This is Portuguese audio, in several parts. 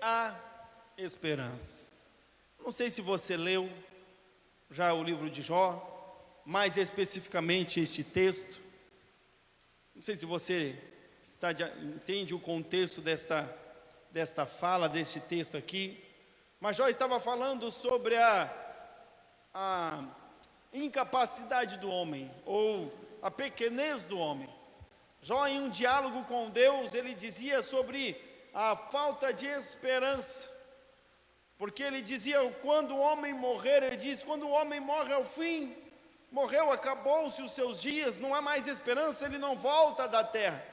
há esperança. Não sei se você leu já o livro de Jó, mais especificamente este texto. Não sei se você entende o contexto desta fala, deste texto aqui. Mas Jó estava falando sobre a incapacidade do homem, ou a pequenez do homem. Jó, em um diálogo com Deus, ele dizia sobre a falta de esperança, porque ele dizia, quando o homem morrer, ele diz, quando o homem morre ao fim, morreu, acabou-se os seus dias, não há mais esperança, ele não volta da terra.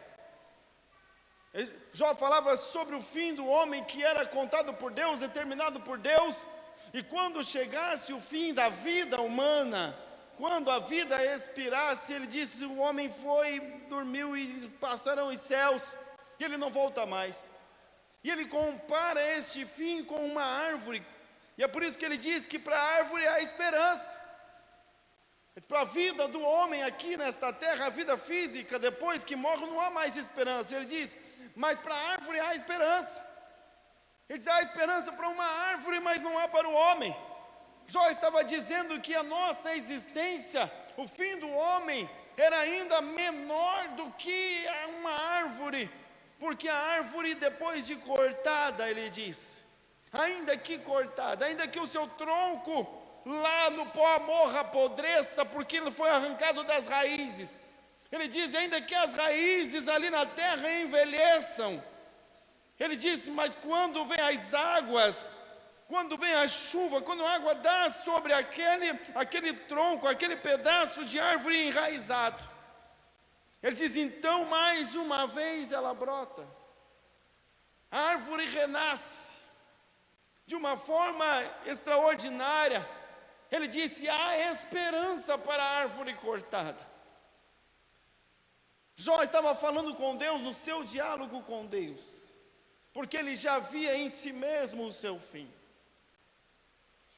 Jó falava sobre o fim do homem que era contado por Deus, determinado por Deus, e quando chegasse o fim da vida humana, quando a vida expirasse, ele disse, o homem foi, dormiu e passaram os céus, e ele não volta mais. E ele compara este fim com uma árvore, e é por isso que ele diz que para a árvore há esperança. Para a vida do homem aqui nesta terra, a vida física, depois que morre, não há mais esperança. Ele diz, mas para a árvore há esperança. Ele diz, há esperança para uma árvore, mas não há para o homem. Jó estava dizendo que a nossa existência, o fim do homem, era ainda menor do que uma árvore, porque a árvore, depois de cortada, ele diz, ainda que cortada, ainda que o seu tronco lá no pó morra, apodreça, porque ele foi arrancado das raízes. Ele diz, ainda que as raízes ali na terra envelheçam, ele disse, mas quando vem as águas, quando vem a chuva, quando a água dá sobre aquele tronco, aquele pedaço de árvore enraizado, ele diz, então mais uma vez ela brota, a árvore renasce, de uma forma extraordinária. Ele disse, há esperança para a árvore cortada. Jó estava falando com Deus no seu diálogo com Deus, porque ele já via em si mesmo o seu fim.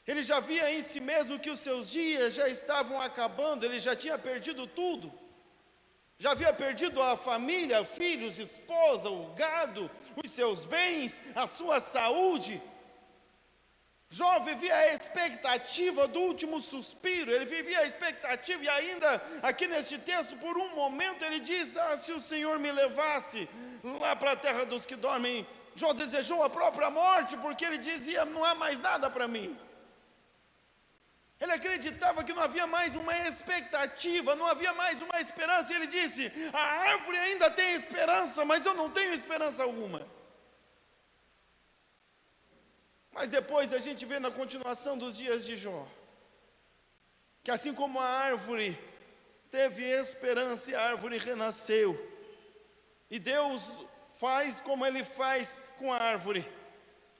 Ele já via em si mesmo que os seus dias já estavam acabando, ele já tinha perdido tudo. Já havia perdido a família, filhos, esposa, o gado, os seus bens, a sua saúde. Jó vivia a expectativa do último suspiro, ele vivia a expectativa, e ainda aqui neste texto, por um momento ele diz, se o Senhor me levasse lá para a terra dos que dormem. Jó desejou a própria morte, porque ele dizia, não há mais nada para mim. Ele acreditava que não havia mais uma expectativa, não havia mais uma esperança, e ele disse, a árvore ainda tem esperança, mas eu não tenho esperança alguma. Mas depois a gente vê na continuação dos dias de Jó, que assim como a árvore teve esperança e a árvore renasceu, e Deus faz como Ele faz com a árvore,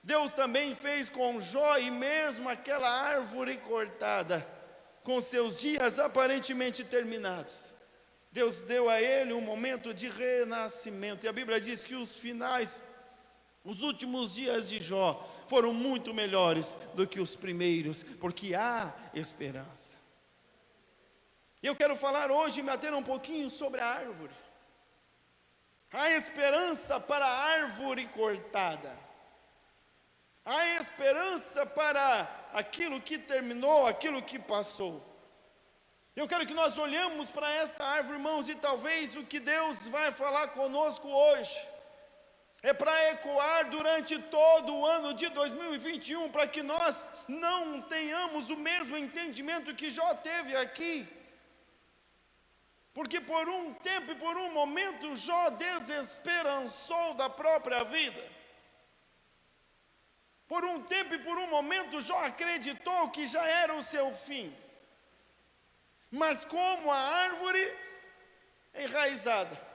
Deus também fez com Jó, e mesmo aquela árvore cortada, com seus dias aparentemente terminados, Deus deu a ele um momento de renascimento, e a Bíblia diz que os últimos dias de Jó foram muito melhores do que os primeiros, porque há esperança. Eu quero falar hoje, me ater um pouquinho sobre a árvore. Há esperança para a árvore cortada. Há esperança para aquilo que terminou, aquilo que passou. Eu quero que nós olhemos para esta árvore, irmãos, e talvez o que Deus vai falar conosco hoje é para ecoar durante todo o ano de 2021, para que nós não tenhamos o mesmo entendimento que Jó teve aqui. Porque por um tempo e por um momento Jó desesperançou da própria vida. Por um tempo e por um momento Jó acreditou que já era o seu fim. Mas como a árvore enraizada,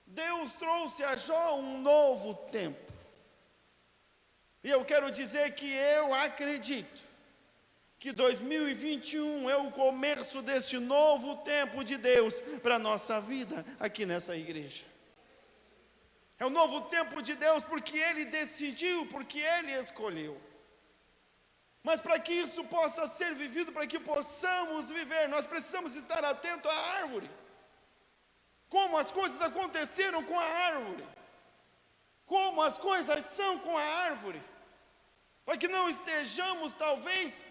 Deus trouxe a Jó um novo tempo. E eu quero dizer que eu acredito que 2021 é o começo deste novo tempo de Deus para a nossa vida aqui nessa igreja. É o novo tempo de Deus porque Ele decidiu, porque Ele escolheu. Mas para que isso possa ser vivido, para que possamos viver, nós precisamos estar atentos à árvore. Como as coisas aconteceram com a árvore. como as coisas são com a árvore, para que não estejamos talvez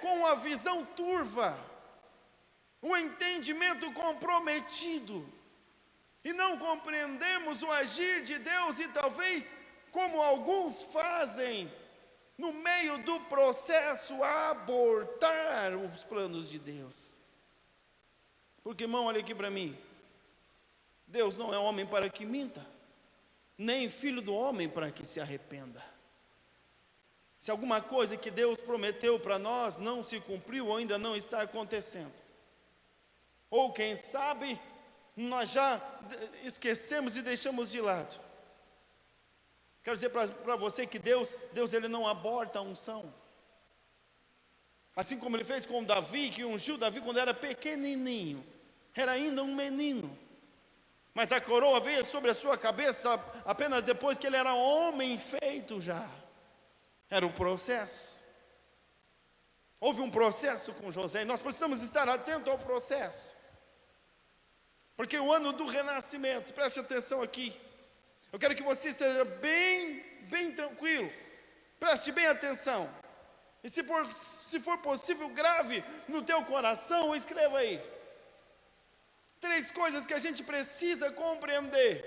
com a visão turva, o entendimento comprometido, e não compreendemos o agir de Deus, e talvez, como alguns fazem, no meio do processo, abortar os planos de Deus. Porque, irmão, olha aqui para mim, Deus não é homem para que minta, nem filho do homem para que se arrependa. Se alguma coisa que Deus prometeu para nós não se cumpriu ou ainda não está acontecendo, ou quem sabe nós já esquecemos e deixamos de lado, quero dizer para você que Deus ele não aborta a unção. Assim como ele fez com Davi, que ungiu Davi quando era pequenininho, era ainda um menino, mas a coroa veio sobre a sua cabeça apenas depois que ele era homem feito já. Era um processo. Houve um processo com José, e nós precisamos estar atentos ao processo, porque o ano do renascimento, preste atenção aqui, eu quero que você esteja bem tranquilo, preste bem atenção, e se for possível, grave no teu coração, escreva aí, 3 coisas que a gente precisa compreender,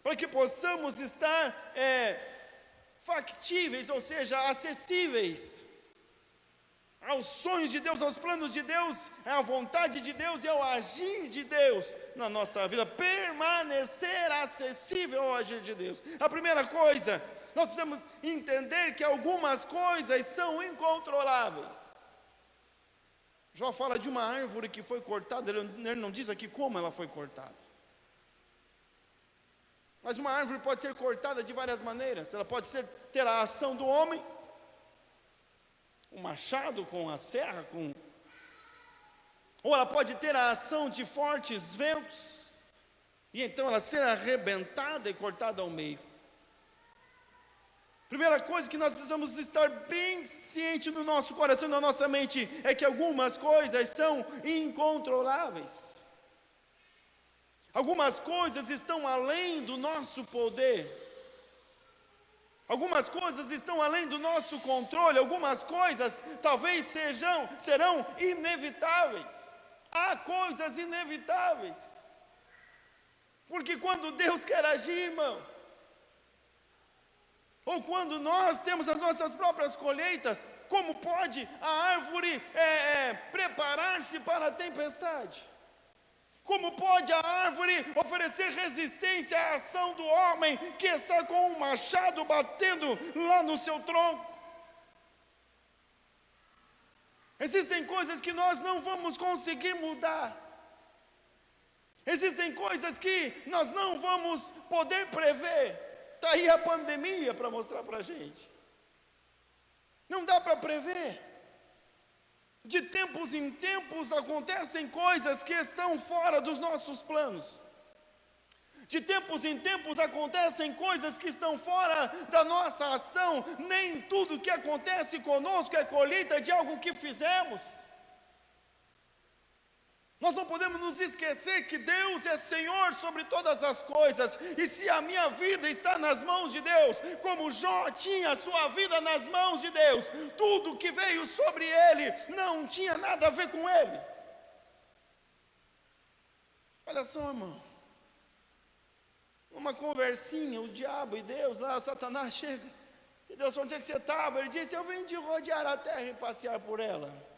para que possamos estar factíveis, ou seja, acessíveis aos sonhos de Deus, aos planos de Deus, à vontade de Deus e ao agir de Deus na nossa vida, permanecer acessível ao agir de Deus. A primeira coisa, nós precisamos entender que algumas coisas são incontroláveis. Jó fala de uma árvore que foi cortada, ele não diz aqui como ela foi cortada. Mas uma árvore pode ser cortada de várias maneiras. Ela pode ter a ação do homem, o machado com a serra, ou ela pode ter a ação de fortes ventos, e então ela ser arrebentada e cortada ao meio. Primeira coisa que nós precisamos estar bem ciente no nosso coração, na nossa mente, é que algumas coisas são incontroláveis. Algumas coisas estão além do nosso poder. Algumas coisas estão além do nosso controle. Algumas coisas talvez serão inevitáveis. Há coisas inevitáveis. Porque quando Deus quer agir, irmão, ou quando nós temos as nossas próprias colheitas, como pode a árvore preparar-se para a tempestade? Como pode a árvore oferecer resistência à ação do homem que está com um machado batendo lá no seu tronco? Existem coisas que nós não vamos conseguir mudar. Existem coisas que nós não vamos poder prever. Está aí a pandemia para mostrar para a gente. Não dá para prever. De tempos em tempos acontecem coisas que estão fora dos nossos planos. De tempos em tempos acontecem coisas que estão fora da nossa ação. Nem tudo que acontece conosco é colheita de algo que fizemos. Nós não podemos nos esquecer que Deus é Senhor sobre todas as coisas. E se a minha vida está nas mãos de Deus, como Jó tinha a sua vida nas mãos de Deus, tudo que veio sobre ele não tinha nada a ver com ele. Olha só, irmão, uma conversinha, o diabo e Deus, lá Satanás chega, e Deus falou: onde é que você estava? Ele disse: eu vim de rodear a terra e passear por ela.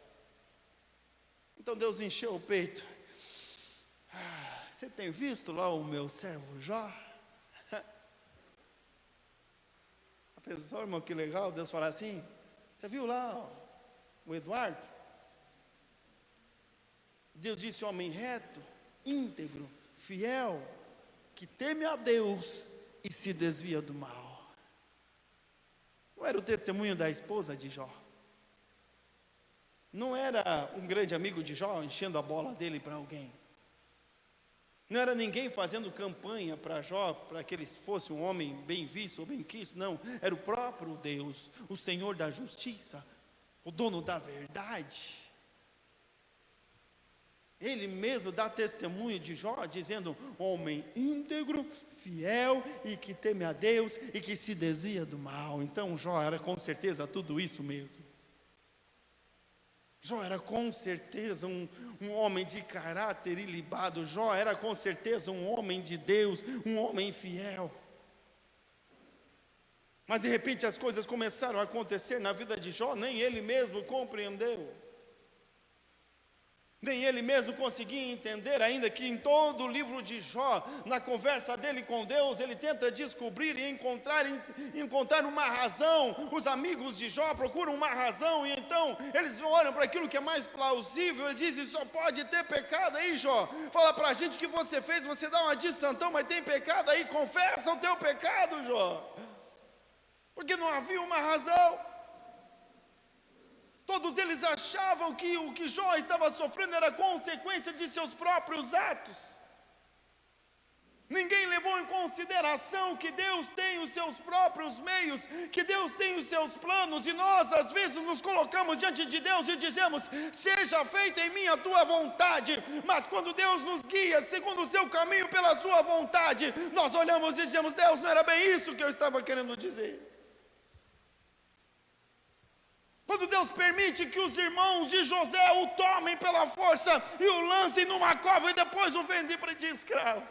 Então Deus encheu o peito. Você tem visto lá o meu servo Jó? A pessoa, irmão, que legal, Deus fala assim: você viu lá o Eduardo? Deus disse: homem reto, íntegro, fiel, que teme a Deus e se desvia do mal. Não era o testemunho da esposa de Jó? Não era um grande amigo de Jó enchendo a bola dele para alguém? Não era ninguém fazendo campanha para Jó, para que ele fosse um homem bem visto ou bem quisto? Não, era o próprio Deus, o Senhor da justiça, o dono da verdade. Ele mesmo dá testemunho de Jó, dizendo: homem íntegro, fiel e que teme a Deus e que se desvia do mal. Então Jó era com certeza tudo isso mesmo. Jó era com certeza um homem de caráter ilibado. Jó era com certeza um homem de Deus, um homem fiel. Mas de repente as coisas começaram a acontecer na vida de Jó, nem ele mesmo compreendeu. Nem ele mesmo conseguia entender, ainda que em todo o livro de Jó, na conversa dele com Deus, ele tenta descobrir e encontrar uma razão. Os amigos de Jó procuram uma razão, e então eles olham para aquilo que é mais plausível. Eles dizem: só pode ter pecado aí, Jó. Fala para a gente o que você fez, você dá uma de santão, mas tem pecado aí, confessa o teu pecado, Jó. Porque não havia uma razão. Todos eles achavam que o que Jó estava sofrendo era consequência de seus próprios atos. Ninguém levou em consideração que Deus tem os seus próprios meios, que Deus tem os seus planos, e nós às vezes nos colocamos diante de Deus e dizemos: seja feita em mim a tua vontade. Mas quando Deus nos guia segundo o seu caminho pela sua vontade, nós olhamos e dizemos: Deus, não era bem isso que eu estava querendo dizer. Quando Deus permite que os irmãos de José o tomem pela força e o lancem numa cova e depois o vendem de escravo.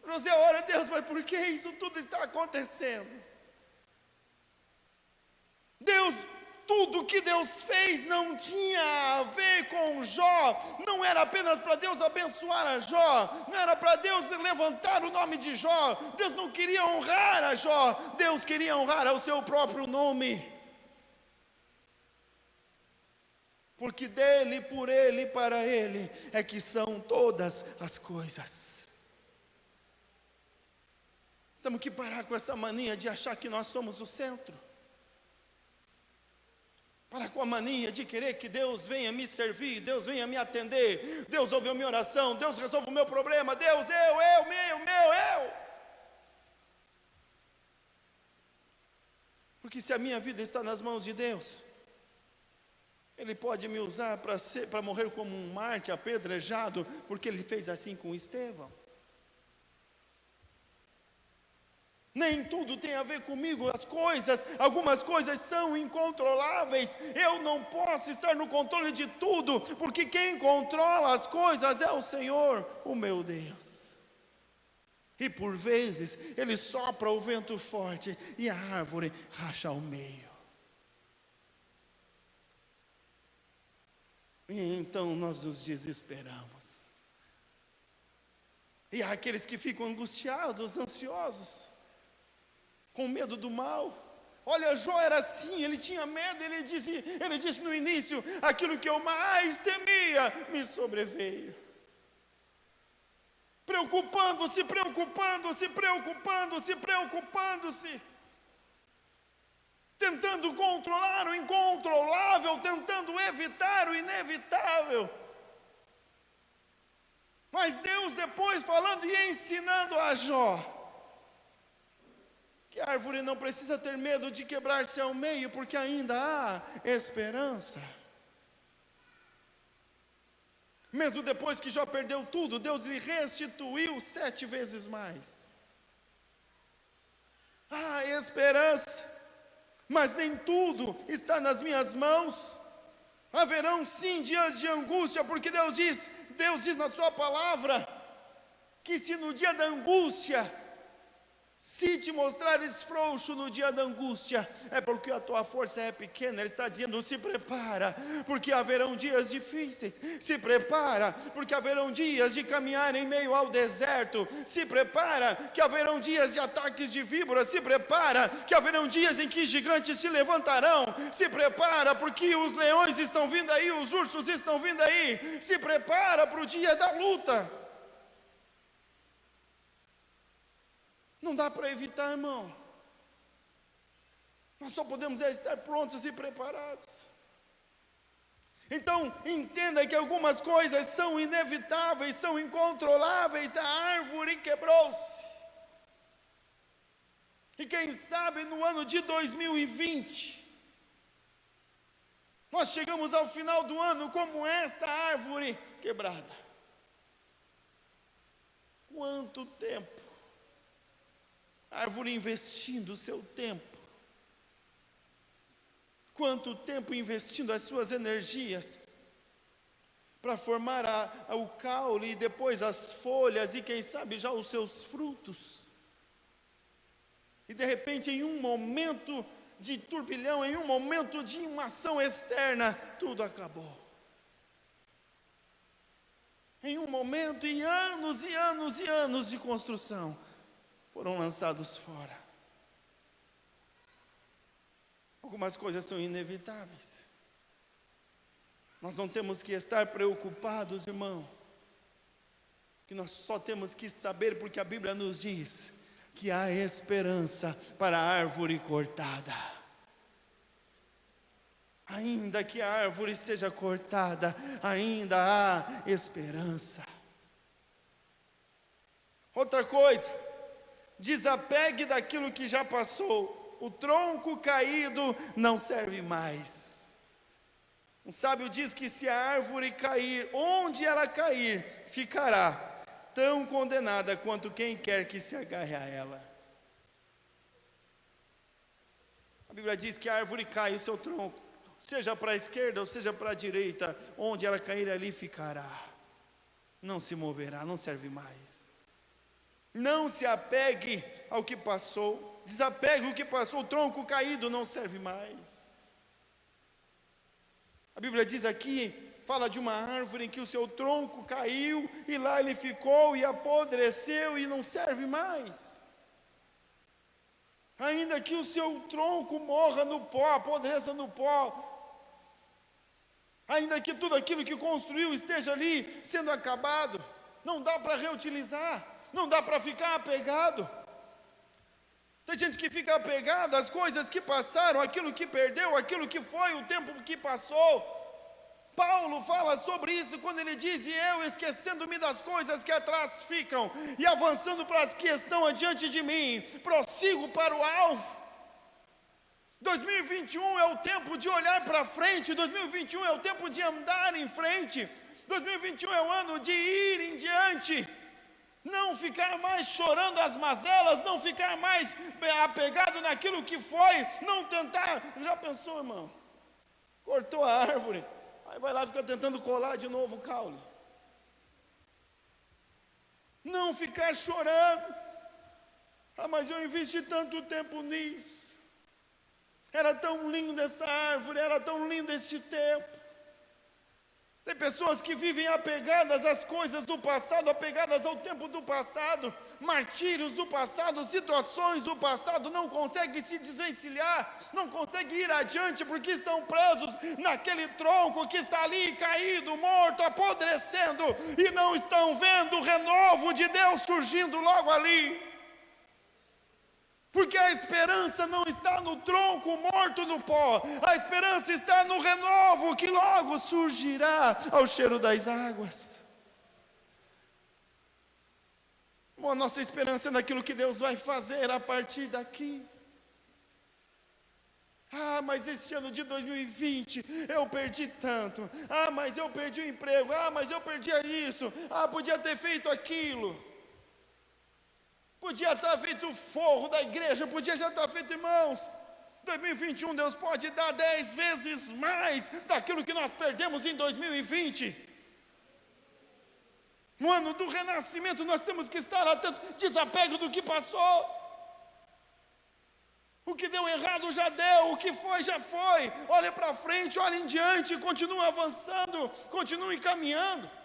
José ora: Deus, mas por que isso tudo está acontecendo? Deus, tudo que Deus fez não tinha a ver com Jó. Não era apenas para Deus abençoar a Jó, não era para Deus levantar o nome de Jó. Deus não queria honrar a Jó, Deus queria honrar ao seu próprio nome. Porque dele, por ele e para ele é que são todas as coisas. Temos que parar com essa mania de achar que nós somos o centro. Parar com a mania de querer que Deus venha me servir, Deus venha me atender, Deus ouve a minha oração, Deus resolve o meu problema, Deus, eu. Porque se a minha vida está nas mãos de Deus, Ele pode me usar para morrer como um mártir apedrejado, porque Ele fez assim com Estevão. Nem tudo tem a ver comigo, algumas coisas são incontroláveis. Eu não posso estar no controle de tudo, porque quem controla as coisas é o Senhor, o meu Deus. E por vezes Ele sopra o vento forte e a árvore racha ao meio. E então nós nos desesperamos. E há aqueles que ficam angustiados, ansiosos, com medo do mal. Olha, Jó era assim, ele tinha medo, ele disse no início: aquilo que eu mais temia me sobreveio. Preocupando-se, tentando controlar o incontrolável, tentando evitar o inevitável. Mas Deus depois falando e ensinando a Jó que a árvore não precisa ter medo de quebrar-se ao meio, porque ainda há esperança. Mesmo depois que Jó perdeu tudo, Deus lhe restituiu 7 vezes mais. Há esperança. Mas nem tudo está nas minhas mãos. Haverão sim dias de angústia, porque Deus diz na sua palavra, que se no dia da angústia, se te mostrares frouxo no dia da angústia, é porque a tua força é pequena. Ele está dizendo: se prepara, porque haverão dias difíceis. Se prepara, porque haverão dias de caminhar em meio ao deserto. Se prepara, que haverão dias de ataques de víboras. Se prepara, que haverão dias em que gigantes se levantarão. Se prepara, porque os leões estão vindo aí, os ursos estão vindo aí. Se prepara para o dia da luta. Não dá para evitar, irmão. Nós só podemos estar prontos e preparados. Então, entenda que algumas coisas são inevitáveis, são incontroláveis. A árvore quebrou-se. E quem sabe no ano de 2020, nós chegamos ao final do ano como esta árvore quebrada. Quanto tempo? A árvore investindo o seu tempo. Quanto tempo investindo as suas energias para formar o caule e depois as folhas e quem sabe já os seus frutos. E de repente, em um momento de turbilhão, em um momento de uma ação externa, tudo acabou. Em um momento, e anos e anos e anos de construção foram lançados fora. Algumas coisas são inevitáveis. Nós não temos que estar preocupados, irmão, que nós só temos que saber, porque a Bíblia nos diz que há esperança para a árvore cortada. Ainda que a árvore seja cortada, ainda há esperança. Outra coisa, desapegue daquilo que já passou. O tronco caído não serve mais. Um sábio diz que se a árvore cair, onde ela cair, ficará tão condenada quanto quem quer que se agarre a ela. A Bíblia diz que a árvore cai, o seu tronco, seja para a esquerda ou seja para a direita, onde ela cair ali ficará. Não se moverá, não serve mais. Não se apegue ao que passou, desapegue o que passou, o tronco caído não serve mais. A Bíblia diz aqui, fala de uma árvore em que o seu tronco caiu e lá ele ficou e apodreceu e não serve mais. Ainda que o seu tronco morra no pó, apodreça no pó, ainda que tudo aquilo que construiu esteja ali sendo acabado, não dá para reutilizar, não dá para ficar apegado. Tem gente que fica apegado às coisas que passaram, aquilo que perdeu, aquilo que foi, o tempo que passou. Paulo fala sobre isso quando ele diz: e eu, esquecendo-me das coisas que atrás ficam, e avançando para as que estão adiante de mim, prossigo para o alvo. 2021 é o tempo de olhar para frente, 2021 é o tempo de andar em frente, 2021 é o ano de ir em diante. Não ficar mais chorando as mazelas, não ficar mais apegado naquilo que foi, não tentar. Já pensou, irmão? Cortou a árvore, aí vai lá e fica tentando colar de novo o caule. Não ficar chorando. Ah, mas eu investi tanto tempo nisso. Era tão linda essa árvore, era tão lindo esse tempo. Tem pessoas que vivem apegadas às coisas do passado, apegadas ao tempo do passado, martírios do passado, situações do passado, não conseguem se desvencilhar, não conseguem ir adiante, porque estão presos naquele tronco que está ali caído, morto, apodrecendo, e não estão vendo o renovo de Deus surgindo logo ali. Porque a esperança não está no tronco morto no pó, a esperança está no renovo que logo surgirá ao cheiro das águas. A nossa esperança é naquilo que Deus vai fazer a partir daqui. Ah, mas este ano de 2020 eu perdi tanto. Ah, mas eu perdi o emprego. Ah, mas eu perdi isso. Ah, podia ter feito aquilo. Podia estar feito o forro da igreja, podia já estar feito, irmãos. 2021 Deus pode dar 10 vezes mais daquilo que nós perdemos em 2020. No ano do renascimento nós temos que estar atento, desapego do que passou. O que deu errado já deu, o que foi já foi. Olhe para frente, olhe em diante, continue avançando, continue caminhando.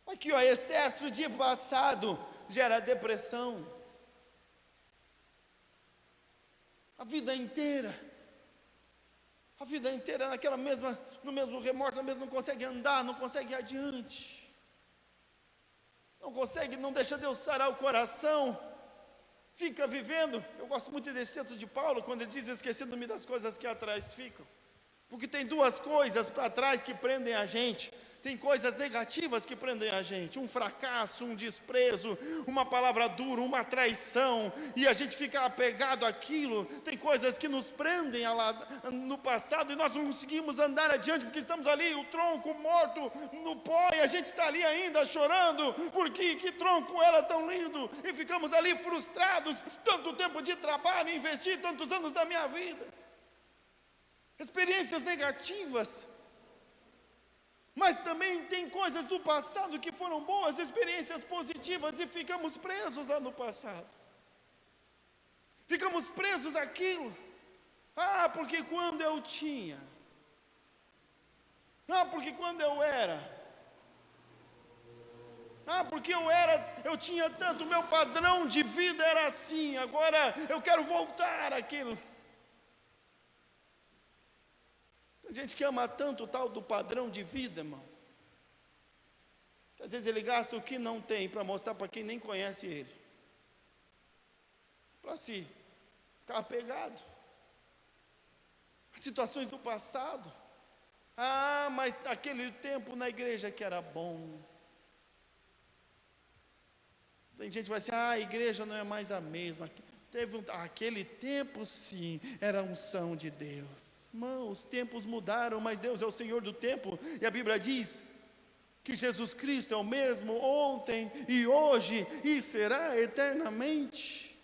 Aqui, ó, excesso de passado gera depressão. A vida inteira no mesmo remorso, às vezes não consegue andar, não consegue ir adiante. Não deixa Deus sarar o coração. Fica vivendo. Eu gosto muito desse texto de Paulo, quando ele diz: esquecendo-me das coisas que atrás ficam, Porque tem duas coisas para trás que prendem a gente. Tem coisas negativas que prendem a gente, um fracasso, um desprezo, uma palavra dura, uma traição, e a gente fica apegado àquilo. Tem coisas que nos prendem no passado e nós não conseguimos andar adiante, porque estamos ali, o tronco morto no pó, e a gente está ali ainda chorando, porque que tronco era tão lindo, e ficamos ali frustrados, tanto tempo de trabalho, investi tantos anos da minha vida, experiências negativas. Mas também tem coisas do passado que foram boas, experiências positivas, e ficamos presos lá no passado. Ficamos presos àquilo. Porque quando eu tinha. Porque quando eu era. Porque eu tinha tanto, meu padrão de vida era assim, agora eu quero voltar àquilo. Tem gente que ama tanto o tal do padrão de vida, irmão, que às vezes ele gasta o que não tem para mostrar para quem nem conhece ele, para si ficar apegado às situações do passado. Mas aquele tempo na igreja que era bom. Tem gente que vai dizer, a igreja não é mais a mesma. Aquele tempo sim, era a unção de Deus. Irmão, os tempos mudaram, mas Deus é o Senhor do tempo, e a Bíblia diz que Jesus Cristo é o mesmo ontem e hoje e será eternamente.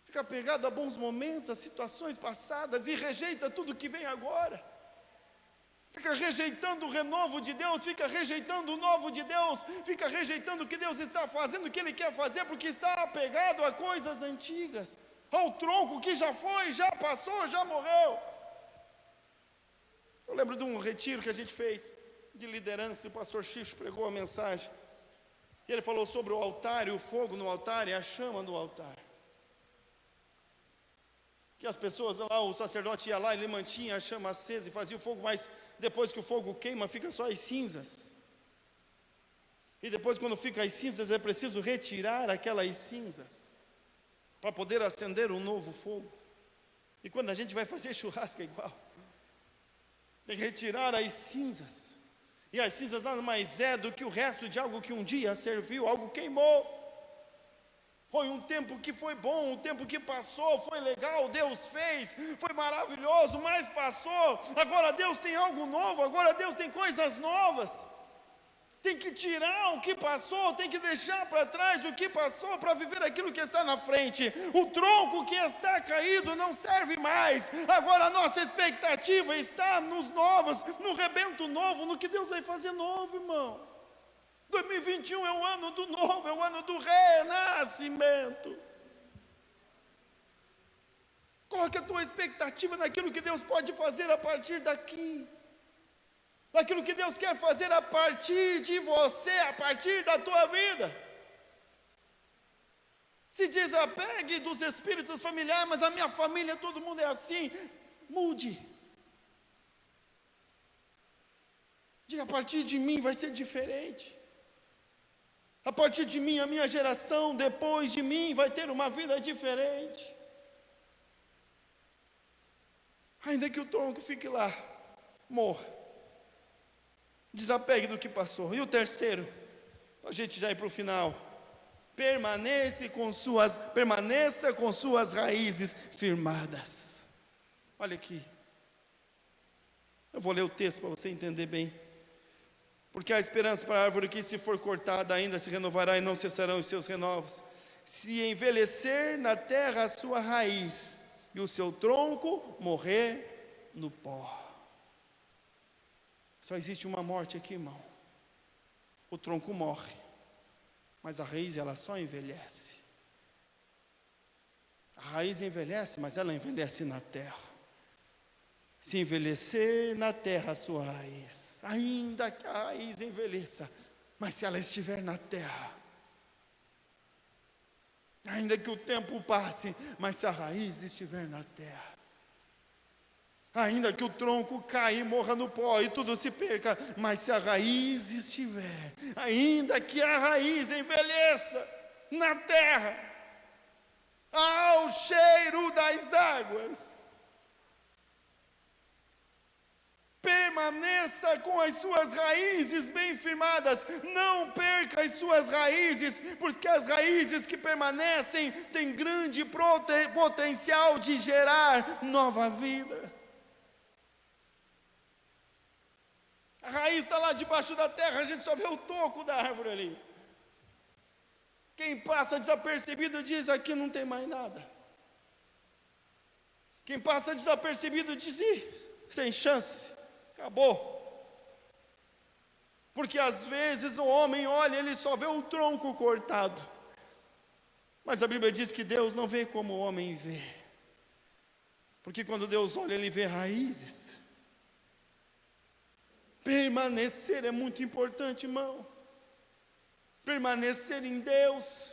Fica apegado a bons momentos, a situações passadas, e rejeita tudo que vem agora. Fica rejeitando o renovo de Deus, fica rejeitando o novo de Deus, fica rejeitando o que Deus está fazendo, o que Ele quer fazer, porque está apegado a coisas antigas, ao tronco que já foi, já passou, já morreu. Eu lembro de um retiro que a gente fez de liderança, e o pastor Xixo pregou a mensagem, e ele falou sobre o altar, e o fogo no altar, e a chama no altar. Que as pessoas lá, o sacerdote ia lá, ele mantinha a chama acesa e fazia o fogo, mas depois que o fogo queima, fica só as cinzas. E depois, quando fica as cinzas, é preciso retirar aquelas cinzas para poder acender um novo fogo. E quando a gente vai fazer churrasco é igual. Tem que retirar as cinzas. E as cinzas nada mais é do que o resto de algo que um dia serviu, algo queimou. Foi um tempo que foi bom, um tempo que passou, foi legal, Deus fez, foi maravilhoso, mas passou. Agora Deus tem algo novo, agora Deus tem coisas novas. Tem que tirar o que passou, tem que deixar para trás o que passou para viver aquilo que está na frente. O tronco que está caído não serve mais. Agora a nossa expectativa está nos novos, no rebento novo, no que Deus vai fazer novo, irmão. 2021 é o ano do novo, é o ano do renascimento. Coloque a tua expectativa naquilo que Deus pode fazer a partir daqui. Daquilo que Deus quer fazer a partir de você, a partir da tua vida. Se desapegue dos espíritos familiares, mas a minha família, todo mundo é assim. Mude. Diga, a partir de mim vai ser diferente. A partir de mim, a minha geração, depois de mim, vai ter uma vida diferente. Ainda que o tronco fique lá, morra. Desapegue do que passou. E o terceiro, a gente já ir para o final. Permaneça com suas raízes firmadas. Olha aqui. Eu vou ler o texto para você entender bem. Porque há esperança para a árvore que, se for cortada, ainda se renovará e não cessarão os seus renovos. Se envelhecer na terra a sua raiz, e o seu tronco morrer no pó. Só existe uma morte aqui, irmão. O tronco morre, mas a raiz ela só envelhece. A raiz envelhece, mas ela envelhece na terra. Se envelhecer na terra a sua raiz, ainda que a raiz envelheça, mas se ela estiver na terra, ainda que o tempo passe, mas se a raiz estiver na terra, ainda que o tronco caia e morra no pó e tudo se perca, mas se a raiz estiver, ainda que a raiz envelheça na terra, ao cheiro das águas, Permaneça com as suas raízes bem firmadas, não perca as suas raízes, porque as raízes que permanecem têm grande potencial de gerar nova vida. A raiz está lá debaixo da terra, a gente só vê o toco da árvore ali. Quem passa desapercebido diz: aqui não tem mais nada. Quem passa desapercebido diz: sem chance, acabou. Porque às vezes o homem olha, ele só vê o tronco cortado. Mas a Bíblia diz que Deus não vê como o homem vê. Porque quando Deus olha, ele vê raízes. Permanecer é muito importante, irmão. Permanecer em Deus,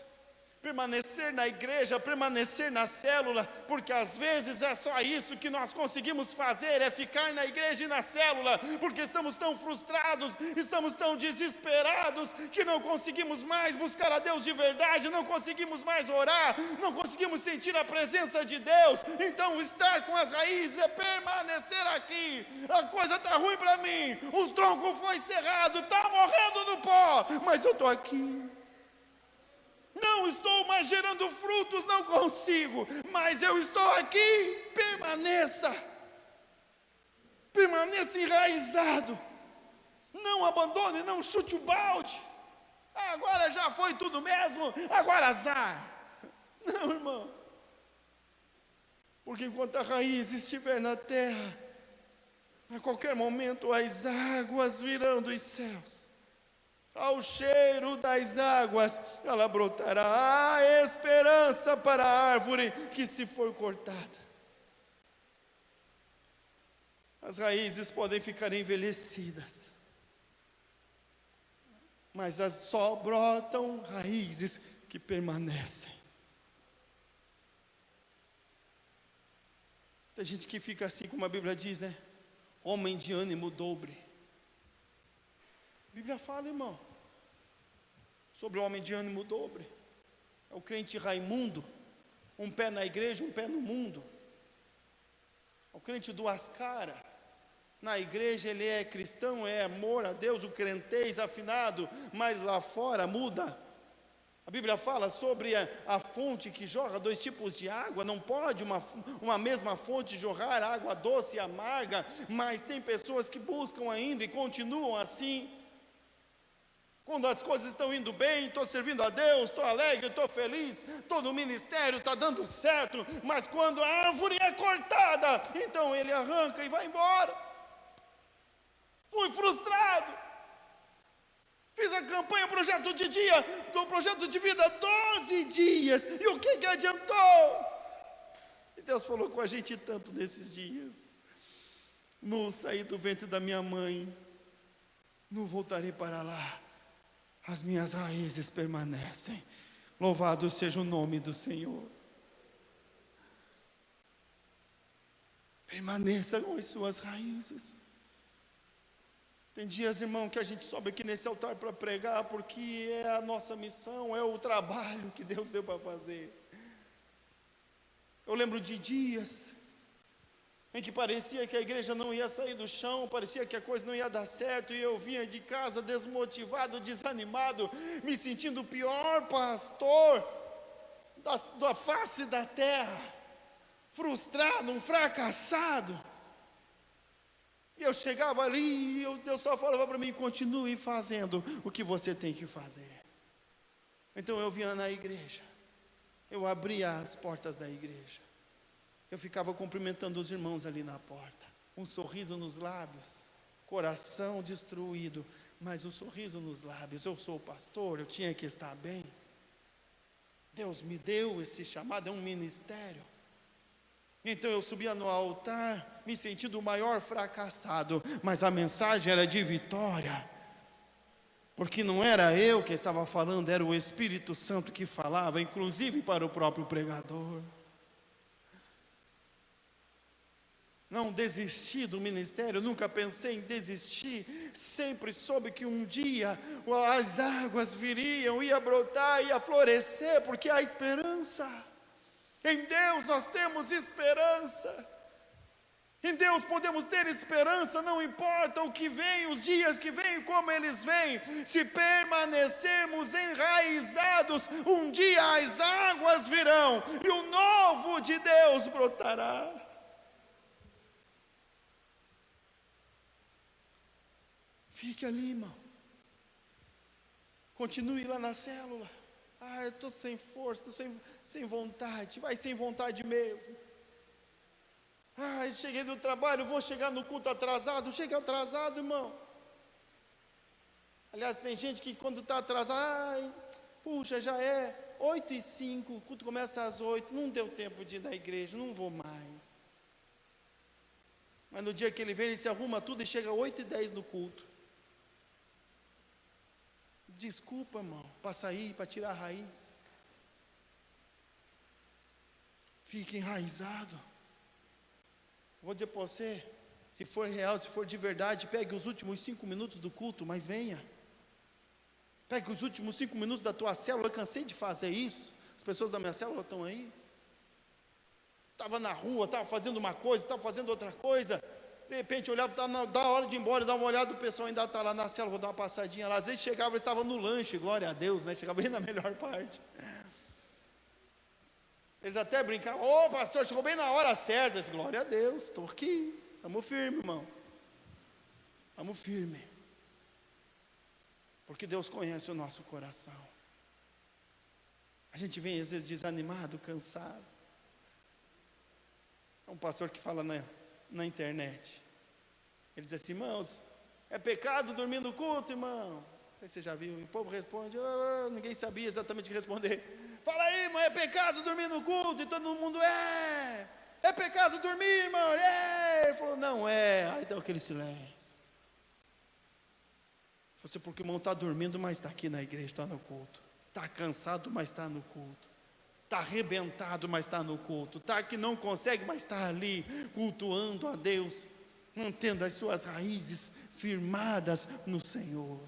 permanecer na igreja, permanecer na célula, porque às vezes é só isso que nós conseguimos fazer, é ficar na igreja e na célula, porque estamos tão frustrados, estamos tão desesperados, que não conseguimos mais buscar a Deus de verdade, não conseguimos mais orar, não conseguimos sentir a presença de Deus. Então estar com as raízes é permanecer aqui. A coisa está ruim para mim, o tronco foi cerrado, está morrendo no pó, mas eu estou aqui. Não estou mais gerando frutos, não consigo, mas eu estou aqui. Permaneça enraizado, não abandone, não chute o balde. Agora já foi tudo mesmo, agora azar. Não, irmão, porque enquanto a raiz estiver na terra, a qualquer momento as águas virão dos céus. Ao cheiro das águas, ela brotará. Há esperança para a árvore que se for cortada. As raízes podem ficar envelhecidas, mas só brotam raízes que permanecem. Tem gente que fica assim, como a Bíblia diz, né? Homem de ânimo dobre. A Bíblia fala, irmão, sobre o homem de ânimo dobre. É o crente Raimundo, um pé na igreja, um pé no mundo. É o crente duas caras. Na igreja ele é cristão, é amor a Deus, o crentez afinado, mas lá fora muda. A Bíblia fala sobre a fonte que jorra dois tipos de água. Não pode uma mesma fonte jorrar água doce e amarga, mas tem pessoas que buscam ainda e continuam assim. Quando as coisas estão indo bem, estou servindo a Deus, estou alegre, estou feliz, estou no ministério, está dando certo, mas quando a árvore é cortada, então ele arranca e vai embora. Fui frustrado, fiz a campanha projeto de dia, do projeto de vida 12 dias, e o que adiantou? E Deus falou com a gente tanto nesses dias. No sair do ventre da minha mãe, não voltarei para lá. As minhas raízes permanecem. Louvado seja o nome do Senhor. Permaneça com as suas raízes. Tem dias, irmão, que a gente sobe aqui nesse altar para pregar, porque é a nossa missão, é o trabalho que Deus deu para fazer. Eu lembro de dias em que parecia que a igreja não ia sair do chão, parecia que a coisa não ia dar certo, e eu vinha de casa desmotivado, desanimado, me sentindo o pior pastor da face da terra, frustrado, um fracassado. E eu chegava ali e Deus só falava para mim: continue fazendo o que você tem que fazer. Então eu vinha na igreja, eu abria as portas da igreja, eu ficava cumprimentando os irmãos ali na porta, um sorriso nos lábios, coração destruído, mas um sorriso nos lábios. Eu sou pastor, eu tinha que estar bem. Deus me deu esse chamado, é um ministério. Então eu subia no altar, me sentindo o maior fracassado, mas a mensagem era de vitória, porque não era eu que estava falando, era o Espírito Santo que falava, inclusive para o próprio pregador. Não desisti do ministério, nunca pensei em desistir, sempre soube que um dia as águas viriam, ia brotar, ia florescer, porque há esperança. Em Deus nós temos esperança. Em Deus podemos ter esperança, não importa o que vem, os dias que vêm, como eles vêm. Se permanecermos enraizados, um dia as águas virão e o novo de Deus brotará. Fique ali, irmão. Continue lá na célula. Eu estou sem força, estou sem vontade. Vai sem vontade mesmo. Cheguei do trabalho, vou chegar no culto atrasado. Chega atrasado, irmão. Aliás, tem gente que quando está atrasado, puxa, já é 8h05, o culto começa às 8, não deu tempo de ir na igreja, não vou mais. Mas no dia que ele vem, ele se arruma tudo e chega às 8h10 no culto. Desculpa, irmão, para sair, para tirar a raiz. Fique enraizado. Vou dizer para você, se for real, se for de verdade, pegue os últimos 5 minutos do culto, mas venha. Pegue os últimos 5 minutos da tua célula. Eu cansei de fazer isso. As pessoas da minha célula estão aí. Estava na rua, estava fazendo uma coisa, estava fazendo outra coisa. De repente olhava, estava da hora de ir embora, dava uma olhada, o pessoal ainda está lá na célula, vou dar uma passadinha lá. Às vezes chegava, eles estavam no lanche, glória a Deus, né? Chegava bem na melhor parte. Eles até brincavam, pastor, chegou bem na hora certa. Eu disse, glória a Deus, estou aqui, estamos firmes, irmão. Estamos firmes. Porque Deus conhece o nosso coração. A gente vem às vezes desanimado, cansado. É um pastor que fala na internet. Ele diz assim, irmãos, é pecado dormir no culto, irmão? Não sei se você já viu. E o povo responde, ninguém sabia exatamente o que responder. Fala aí, irmão, é pecado dormir no culto? E todo mundo, é pecado dormir, irmão? Ele falou, não é. Aí deu aquele silêncio. Você, porque o irmão está dormindo, mas está aqui na igreja, está no culto. Está cansado, mas está no culto. Está arrebentado, mas está no culto. Está que não consegue, mas está ali, cultuando a Deus, mantendo as suas raízes firmadas no Senhor.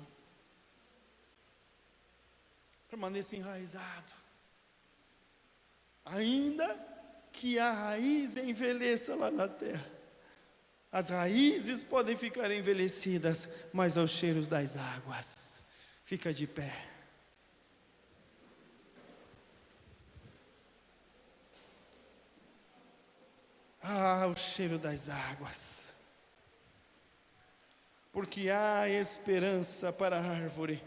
Permaneça enraizado. Ainda que a raiz envelheça lá na terra, as raízes podem ficar envelhecidas, mas aos cheiros das águas. Fica de pé. O cheiro das águas. Porque há esperança para a árvore,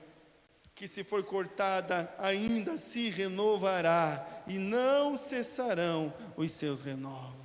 que se for cortada, ainda se renovará, e não cessarão os seus renovos.